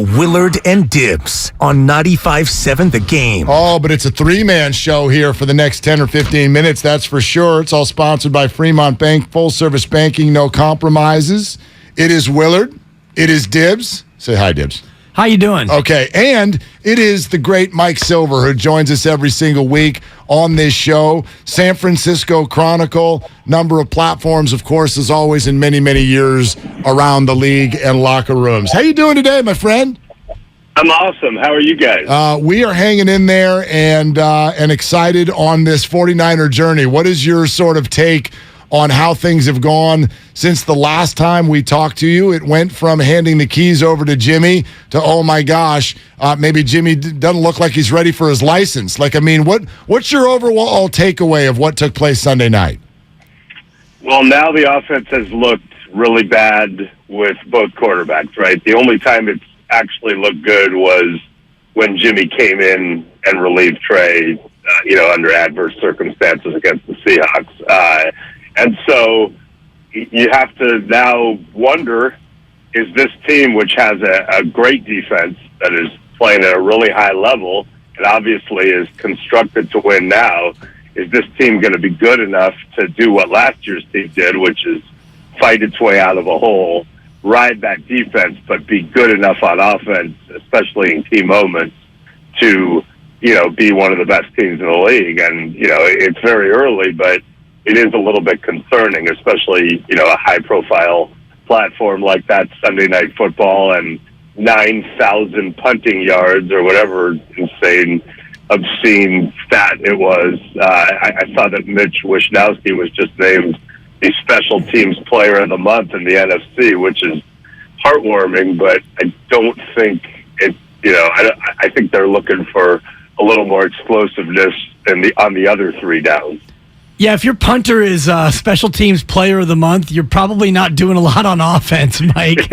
Willard and Dibbs on 95.7 The Game. Oh, but it's a three-man show here for the next 10 or 15 minutes, that's for sure. It's all sponsored by Fremont Bank, full-service banking, no compromises. It is Willard. It is Dibbs. Say hi, Dibbs. How you doing? Okay, and it is the great Mike Silver who joins us every single week on this show. San Francisco Chronicle, number of platforms, of course, as always, in many, many years around the league and locker rooms. How you doing today, my friend? I'm awesome. How are you guys? We are hanging in there and excited on this 49er journey. What is your sort of take on how things have gone since the last time we talked to you? It went from handing the keys over to Jimmy to, oh my gosh, maybe Jimmy doesn't look like he's ready for his license. What's your overall takeaway of what took place Sunday night? Well, now the offense has looked really bad with both quarterbacks, right? The only time it's actually looked good was when Jimmy came in and relieved Trey, under adverse circumstances against the Seahawks. And so you have to now wonder, is this team, which has a great defense that is playing at a really high level and obviously is constructed to win now, is this team going to be good enough to do what last year's team did, which is fight its way out of a hole, ride that defense, but be good enough on offense, especially in key moments, to, be one of the best teams in the league? And, it's very early, but it is a little bit concerning, especially, a high-profile platform like that, Sunday Night Football, and 9,000 punting yards or whatever insane, obscene stat it was. I saw that Mitch Wishnowsky was just named the Special Teams Player of the Month in the NFC, which is heartwarming, but I don't think it, I think they're looking for a little more explosiveness on the other three downs. Yeah, if your punter is Special Teams Player of the Month, you're probably not doing a lot on offense, Mike.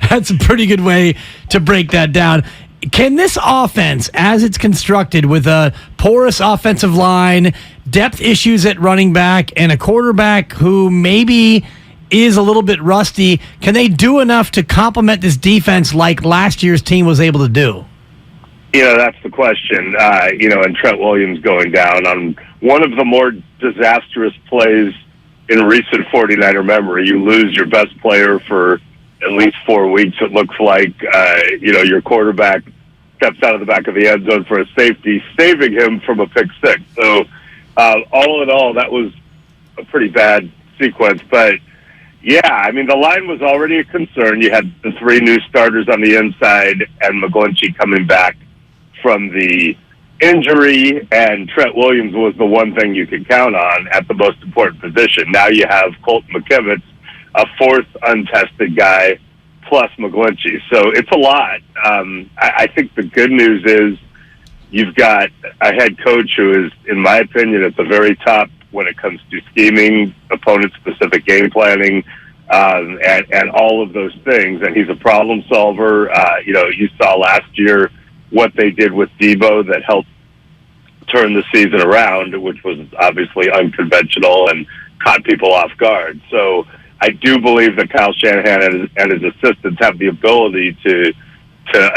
That's a pretty good way to break that down. Can this offense, as it's constructed with a porous offensive line, depth issues at running back, and a quarterback who maybe is a little bit rusty, can they do enough to complement this defense like last year's team was able to do? That's the question. And Trent Williams going down on one of the more disastrous plays in recent 49er memory. You lose your best player for at least 4 weeks, it looks like. Your quarterback steps out of the back of the end zone for a safety, saving him from a pick six. So all in all, that was a pretty bad sequence. But, the line was already a concern. You had the three new starters on the inside and McGlinchey coming back from the injury, and Trent Williams was the one thing you could count on at the most important position. Now you have Colt McKivitz, a fourth untested guy, plus McGlinchey. So it's a lot. I think the good news is you've got a head coach who is, in my opinion, at the very top when it comes to scheming, opponent-specific game planning, and all of those things. And he's a problem solver. You saw last year what they did with Debo that helped turn the season around, which was obviously unconventional and caught people off guard. So I do believe that Kyle Shanahan and his assistants have the ability to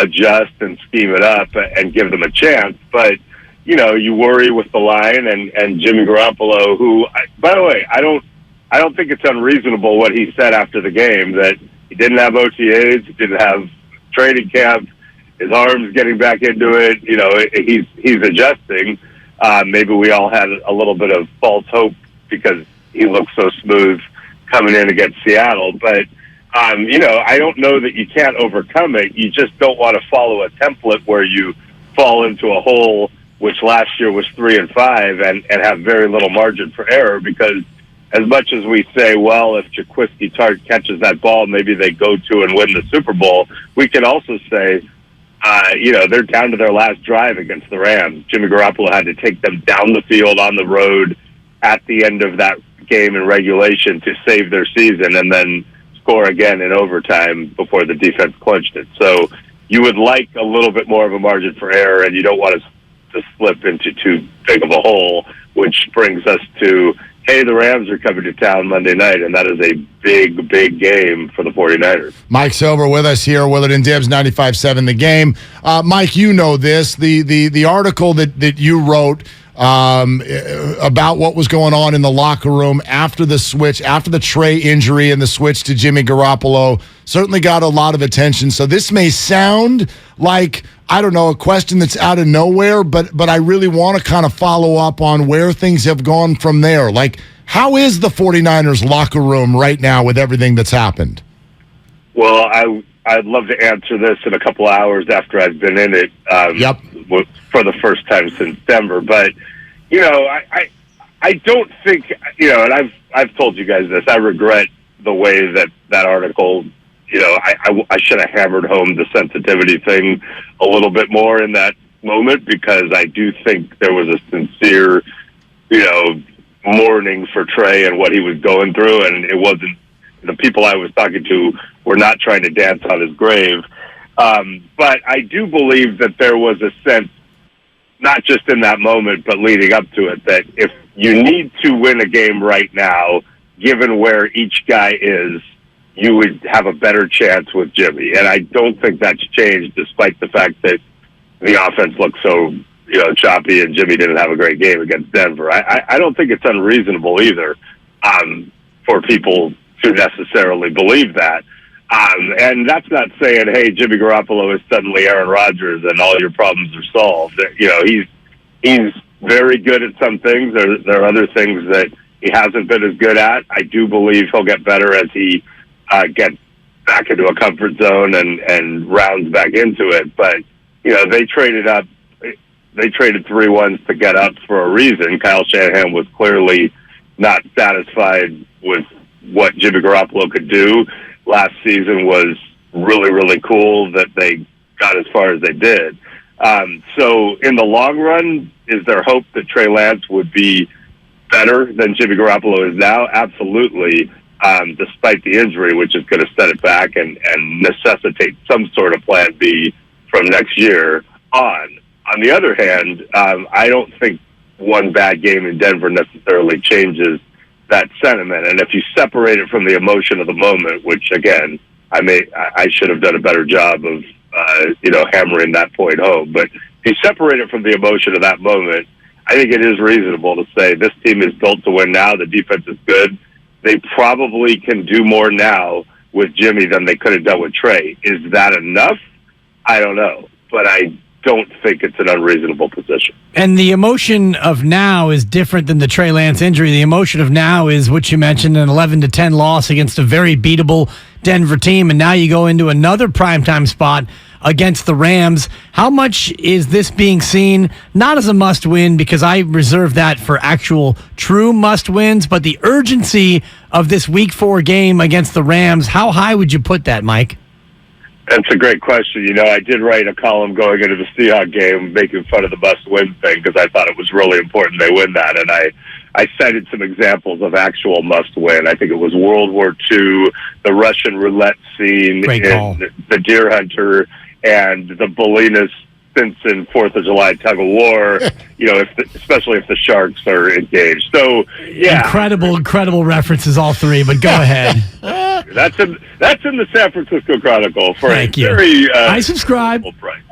adjust and scheme it up and give them a chance. But, you worry with the line and Jimmy Garoppolo, who, by the way, I don't think it's unreasonable what he said after the game, that he didn't have OTAs, he didn't have training camp, his arm's getting back into it. He's adjusting. Maybe we all had a little bit of false hope because he looked so smooth coming in against Seattle. But, I don't know that you can't overcome it. You just don't want to follow a template where you fall into a hole, which last year was 3-5, and have very little margin for error, because as much as we say, well, if Jaquiski Tartt catches that ball, maybe they go to and win the Super Bowl, we can also say, they're down to their last drive against the Rams. Jimmy Garoppolo had to take them down the field on the road at the end of that game in regulation to save their season, and then score again in overtime before the defense clinched it. So you would like a little bit more of a margin for error, and you don't want to slip into too big of a hole, which brings us to, hey, the Rams are coming to town Monday night, and that is a big, big game for the 49ers. Mike Silver with us here, Willard and Dibs, 95.7 The Game. Mike, you know this. The article that you wrote about what was going on in the locker room after the switch, after the Trey injury and the switch to Jimmy Garoppolo certainly got a lot of attention. So this may sound like, I don't know, a question that's out of nowhere, but I really want to kind of follow up on where things have gone from there. Like, how is the 49ers locker room right now with everything that's happened? Well, I'd love to answer this in a couple hours after I've been in it. Yep. For the first time since Denver, but I don't think, and I've told you guys this. I regret the way that article. I should have hammered home the sensitivity thing a little bit more in that moment, because I do think there was a sincere, mourning for Trey and what he was going through, and it wasn't, the people I was talking to were not trying to dance on his grave. But I do believe that there was a sense, not just in that moment, but leading up to it, that if you need to win a game right now, given where each guy is, you would have a better chance with Jimmy. And I don't think that's changed, despite the fact that the offense looked so, choppy and Jimmy didn't have a great game against Denver. I don't think it's unreasonable either for people to necessarily believe that. And that's not saying, hey, Jimmy Garoppolo is suddenly Aaron Rodgers and all your problems are solved. He's very good at some things. There are other things that he hasn't been as good at. I do believe he'll get better as he gets back into a comfort zone and rounds back into it. But, they traded up. They traded 3-1s to get up for a reason. Kyle Shanahan was clearly not satisfied with what Jimmy Garoppolo could do. Last season was really, really cool that they got as far as they did. So in the long run, is there hope that Trey Lance would be better than Jimmy Garoppolo is now? Absolutely, despite the injury, which is going to set it back and necessitate some sort of plan B from next year on. On the other hand, I don't think one bad game in Denver necessarily changes that sentiment. And if you separate it from the emotion of the moment, which again, I should have done a better job of, hammering that point home. But if you separate it from the emotion of that moment, I think it is reasonable to say this team is built to win now. The defense is good. They probably can do more now with Jimmy than they could have done with Trey. Is that enough? I don't know. But I don't think it's an unreasonable position. And the emotion of now is different than the Trey Lance injury. The emotion of now is what you mentioned, an 11-10 loss against a very beatable Denver team, and now you go into another primetime spot against the Rams. How much is this being seen, not as a must-win, because I reserve that for actual true must-wins, but the urgency of this Week 4 game against the Rams, how high would you put that, Mike? That's a great question. I did write a column going into the Seahawks game making fun of the must-win thing because I thought it was really important they win that. And I cited some examples of actual must-win. I think it was World War II, the Russian roulette scene in The Deer Hunter, and the Bolinas Simpson 4th of July tug of war, especially if the Sharks are engaged. So, yeah. Incredible references, all three, but go ahead. That's in the San Francisco Chronicle for Thank a you. very I subscribe. Price.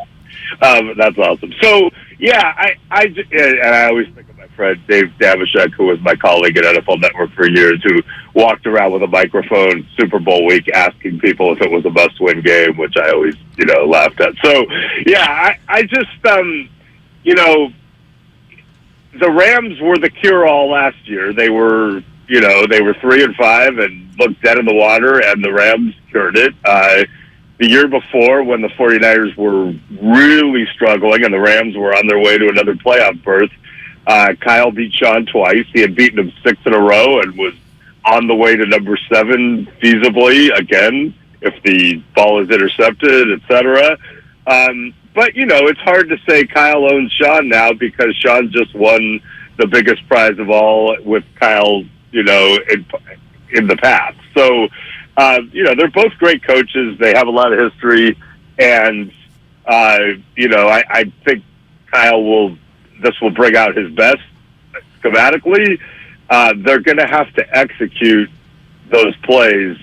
That's awesome. So yeah, I always think of my friend Dave Damashek, who was my colleague at NFL Network for years, who walked around with a microphone Super Bowl week asking people if it was a must-win game, which I always laughed at. So yeah, I just the Rams were the cure-all last year. They were 3-5 and looked dead in the water, and the Rams cured it. The year before, when the 49ers were really struggling and the Rams were on their way to another playoff berth, Kyle beat Sean twice. He had beaten him 6 in a row and was on the way to number 7 feasibly again if the ball is intercepted, etc. But, it's hard to say Kyle owns Sean now because Sean just won the biggest prize of all with Kyle, in the past. So, they're both great coaches. They have a lot of history. And, I think Kyle this will bring out his best schematically. they're going to have to execute those plays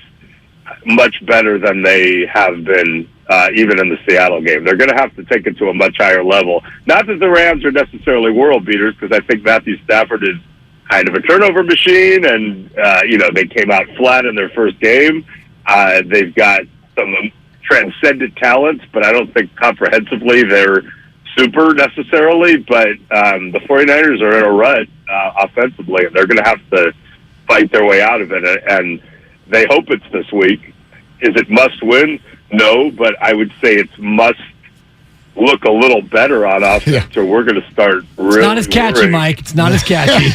much better than they have been, even in the Seattle game. They're going to have to take it to a much higher level. Not that the Rams are necessarily world beaters, because I think Matthew Stafford is kind of a turnover machine, and, they came out flat in their first game. They've got some transcendent talents, but I don't think comprehensively they're super necessarily. But the 49ers are in a rut offensively, and they're going to have to fight their way out of it. And they hope it's this week. Is it must win? No, but I would say it's must look a little better on offense, or we're going to start really. It's not as catchy, worrying. Mike. It's not as catchy.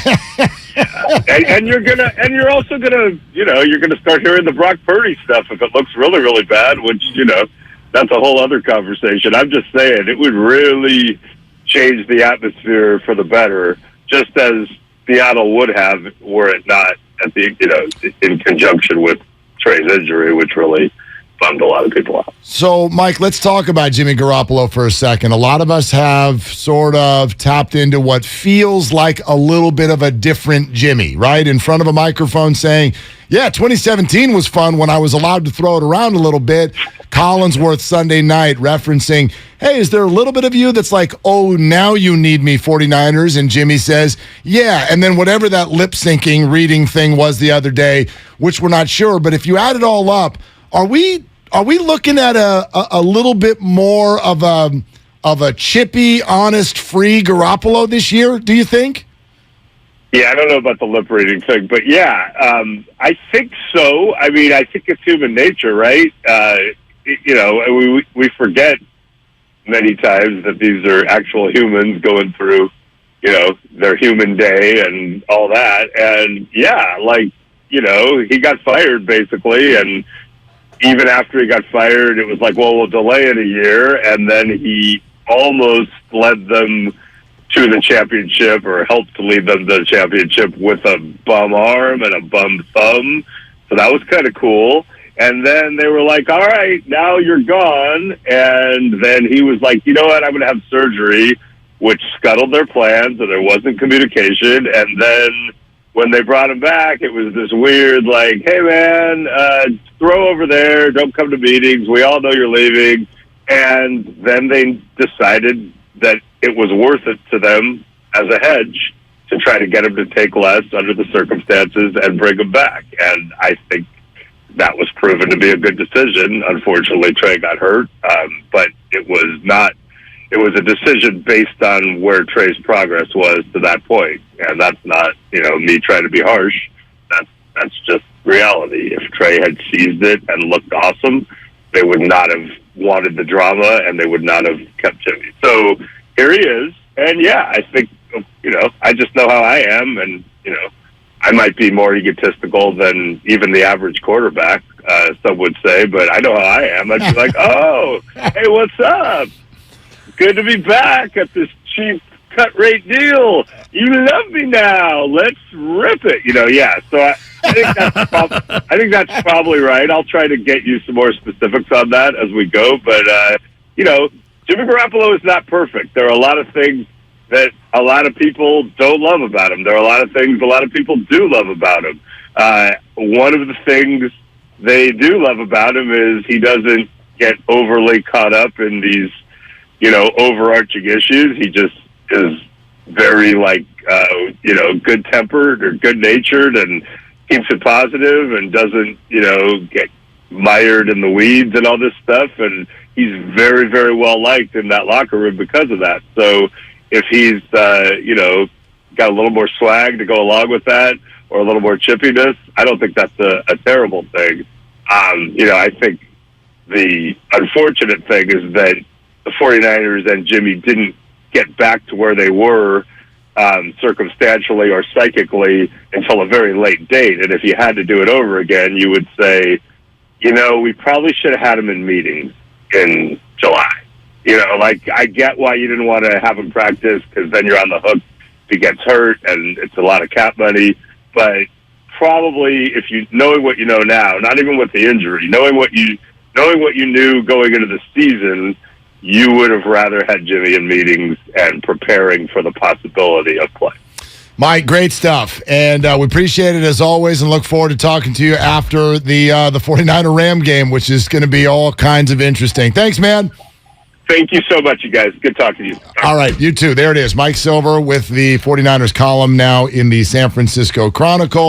and you're also gonna, you're gonna start hearing the Brock Purdy stuff if it looks really, really bad, which, that's a whole other conversation. I'm just saying it would really change the atmosphere for the better, just as Seattle would have were it not at the, in conjunction with Trey's injury, which really bummed a lot of people out. So, Mike, let's talk about Jimmy Garoppolo for a second. A lot of us have sort of tapped into what feels like a little bit of a different Jimmy, right? In front of a microphone saying, yeah, 2017 was fun when I was allowed to throw it around a little bit. Collinsworth Sunday night referencing, hey, is there a little bit of you that's like, oh, now you need me, 49ers? And Jimmy says, yeah. And then whatever that lip syncing reading thing was the other day, which we're not sure. But if you add it all up, are we looking at a little bit more of a chippy, honest, free Garoppolo this year, do you think? Yeah, I don't know about the lip reading thing, but yeah, I think so. I mean, I think it's human nature, right? We forget many times that these are actual humans going through, their human day and all that. And yeah, he got fired basically, and even after he got fired, it was like, well, we'll delay it a year, and then he almost led them to the championship, or helped to lead them to the championship, with a bum arm and a bum thumb. So that was kind of cool. And then they were like, all right, now you're gone. And then he was like, you know what, I'm going to have surgery, which scuttled their plans, and there wasn't communication. And then when they brought him back, it was this weird, like, hey, man, throw over there. Don't come to meetings. We all know you're leaving. And then they decided that it was worth it to them as a hedge to try to get him to take less under the circumstances and bring him back. And I think that was proven to be a good decision. Unfortunately, Trey got hurt, but it was not. It was a decision based on where Trey's progress was to that point, and that's not, me trying to be harsh. That's just reality. If Trey had seized it and looked awesome, they would not have wanted the drama, and they would not have kept Jimmy. So here he is, and yeah, I think I just know how I am, and I might be more egotistical than even the average quarterback, some would say, but I know how I am. I'd be like, oh, hey, what's up? Good to be back at this cheap cut rate deal. You love me now. Let's rip it. Yeah. So I think that's probably right. I'll try to get you some more specifics on that as we go. But, Jimmy Garoppolo is not perfect. There are a lot of things that a lot of people don't love about him. There are a lot of things a lot of people do love about him. One of the things they do love about him is he doesn't get overly caught up in these, overarching issues. He just is very good-tempered or good-natured and keeps it positive and doesn't, get mired in the weeds and all this stuff. And he's very, very well liked in that locker room because of that. So if he's, got a little more swag to go along with that, or a little more chippiness, I don't think that's a terrible thing. I think the unfortunate thing is that the 49ers and Jimmy didn't get back to where they were circumstantially or psychically until a very late date. And if you had to do it over again, you would say, we probably should have had him in meetings in July. I get why you didn't want to have him practice, because then you're on the hook if he gets hurt, and it's a lot of cap money. But probably, if you knowing what you know now, not even with the injury, knowing what you knew going into the season, you would have rather had Jimmy in meetings and preparing for the possibility of play. Mike, great stuff. And we appreciate it as always and look forward to talking to you after the 49er Ram game, which is going to be all kinds of interesting. Thanks, man. Thank you so much, you guys. Good talking to you. All right, you too. There it is. Mike Silver with the 49ers column now in the San Francisco Chronicle.